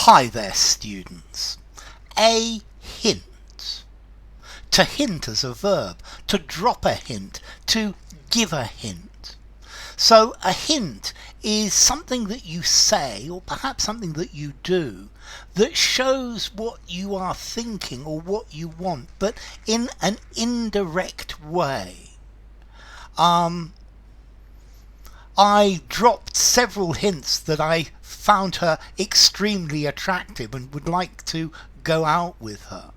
Hi there, students. A hint. To hint as a verb, to drop a hint, to give a hint. So a hint is something that you say, or perhaps something that you do, that shows what you are thinking or what you want, but in an indirect way. I dropped several hints that I found her extremely attractive and would like to go out with her.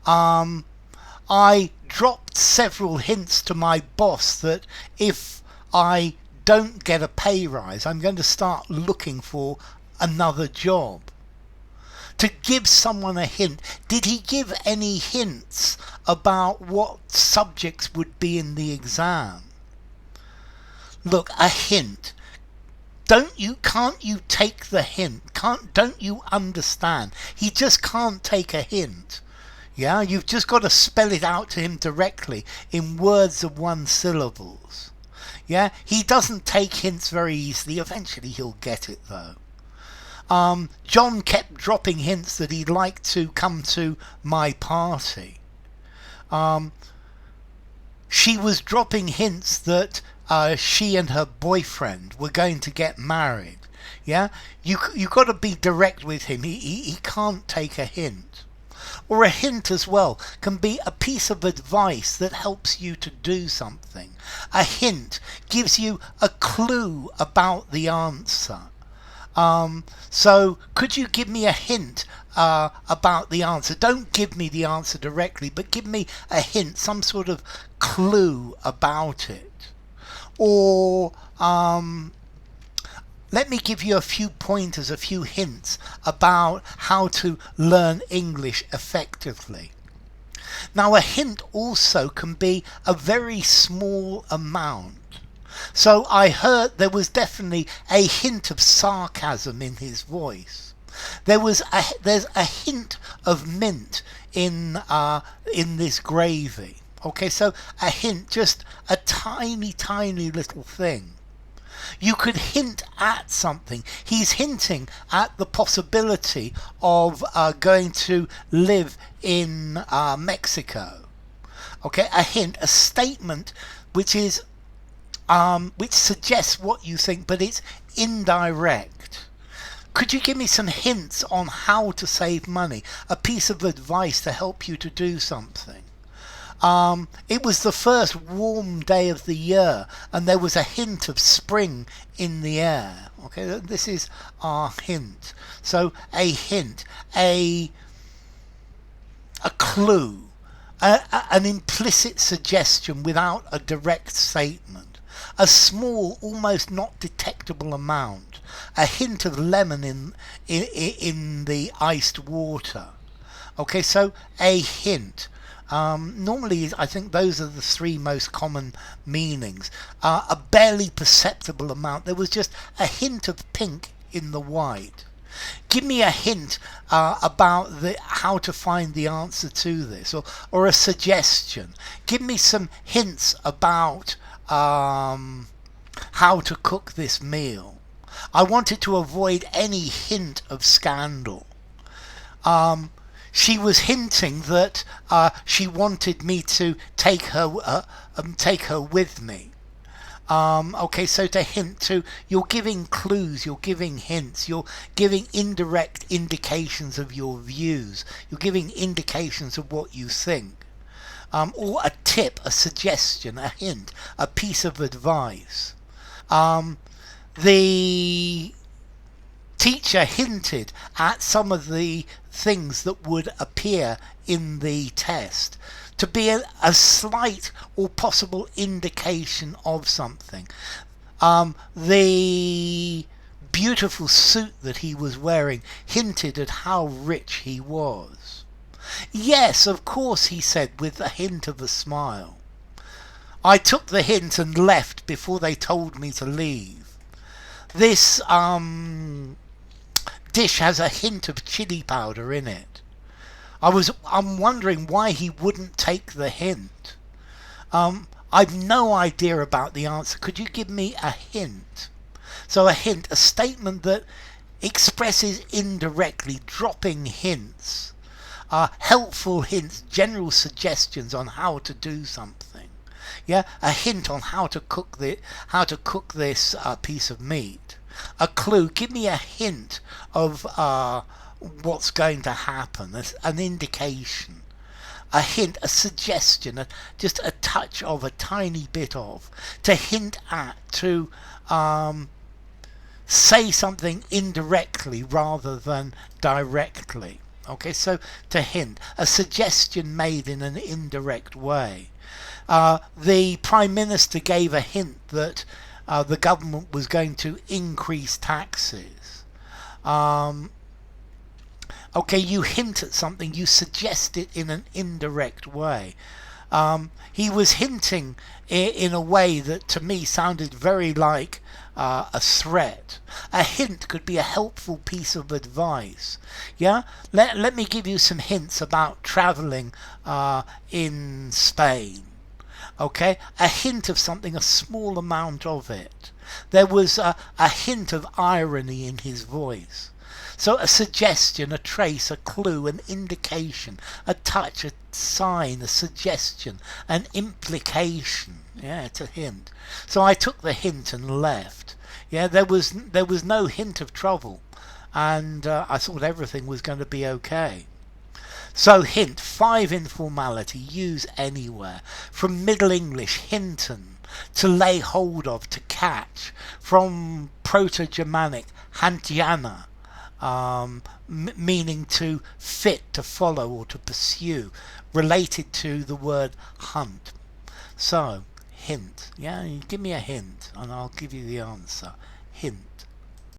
I dropped several hints to my boss that if I don't get a pay rise, I'm going to start looking for another job. To give someone a hint, did he give any hints about what subjects would be in the exam? Look, a hint. Can't you take the hint? Don't you understand? He just can't take a hint. Yeah, you've just got to spell it out to him directly in words of one syllables. Yeah, he doesn't take hints very easily. Eventually he'll get it though. John kept dropping hints that he'd like to come to my party. She was dropping hints that she and her boyfriend were going to get married. Yeah, you got to be direct with him. He can't take a hint. Or a hint as well can be a piece of advice that helps you to do something. A hint gives you a clue about the answer. So could you give me a hint about the answer? Don't give me the answer directly, but give me a hint, some sort of clue about it. Or let me give you a few pointers, a few hints about how to learn English effectively. Now, a hint also can be a very small amount. So I heard there was definitely a hint of sarcasm in his voice. There's a hint of mint in this gravy. Okay, so a hint, just a tiny, tiny little thing. You could hint at something. He's hinting at the possibility of going to live in Mexico. Okay, a hint, a statement which is which suggests what you think, but it's indirect. Could you give me some hints on how to save money? A piece of advice to help you to do something. It was the first warm day of the year and there was a hint of spring in the air. Okay, this is our hint. So a hint, a clue, an implicit suggestion without a direct statement. A small, almost not detectable amount. A hint of lemon in the iced water. Okay, so a hint. Normally, I think those are the three most common meanings. A barely perceptible amount. There was just a hint of pink in the white. Give me a hint about how to find the answer to this, or a suggestion. Give me some hints about how to cook this meal. I wanted to avoid any hint of scandal. She was hinting that she wanted me to take her with me. Okay, so to hint to, you're giving clues, you're giving hints, you're giving indirect indications of your views, you're giving indications of what you think. Or a tip, a suggestion, a hint, a piece of advice. The teacher hinted at some of the things that would appear in the test to be a slight or possible indication of something. The beautiful suit that he was wearing hinted at how rich he was. Yes, of course, he said with a hint of a smile. I took the hint and left before they told me to leave. This dish has a hint of chili powder in it. I'm wondering why he wouldn't take the hint. I've no idea about the answer. Could you give me a hint? So a hint, a statement that expresses indirectly, dropping hints, helpful hints, general suggestions on how to do something. Yeah, a hint on how to cook this piece of meat. A clue. Give me a hint of what's going to happen. An indication. A hint, a suggestion, just a touch of, a tiny bit of. To hint at, to say something indirectly rather than directly. Okay, so to hint, a suggestion made in an indirect way. The Prime Minister gave a hint that the government was going to increase taxes. Okay, you hint at something, you suggest it in an indirect way. He was hinting in a way that to me sounded very like a threat. A hint could be a helpful piece of advice. Yeah? Let me give you some hints about travelling in Spain. Okay? A hint of something, a small amount of it. There was a hint of irony in his voice. So a suggestion, a trace, a clue, an indication, a touch, a sign, a suggestion, an implication. Yeah, it's a hint. So I took the hint and left. Yeah, there was no hint of trouble, and I thought everything was going to be okay. So hint, 5 informality, use anywhere. From Middle English, hinten, to lay hold of, to catch. From Proto-Germanic, hantiana, meaning to fit, to follow, or to pursue, related to the word hunt. So, hint. Yeah, you give me a hint and I'll give you the answer. Hint.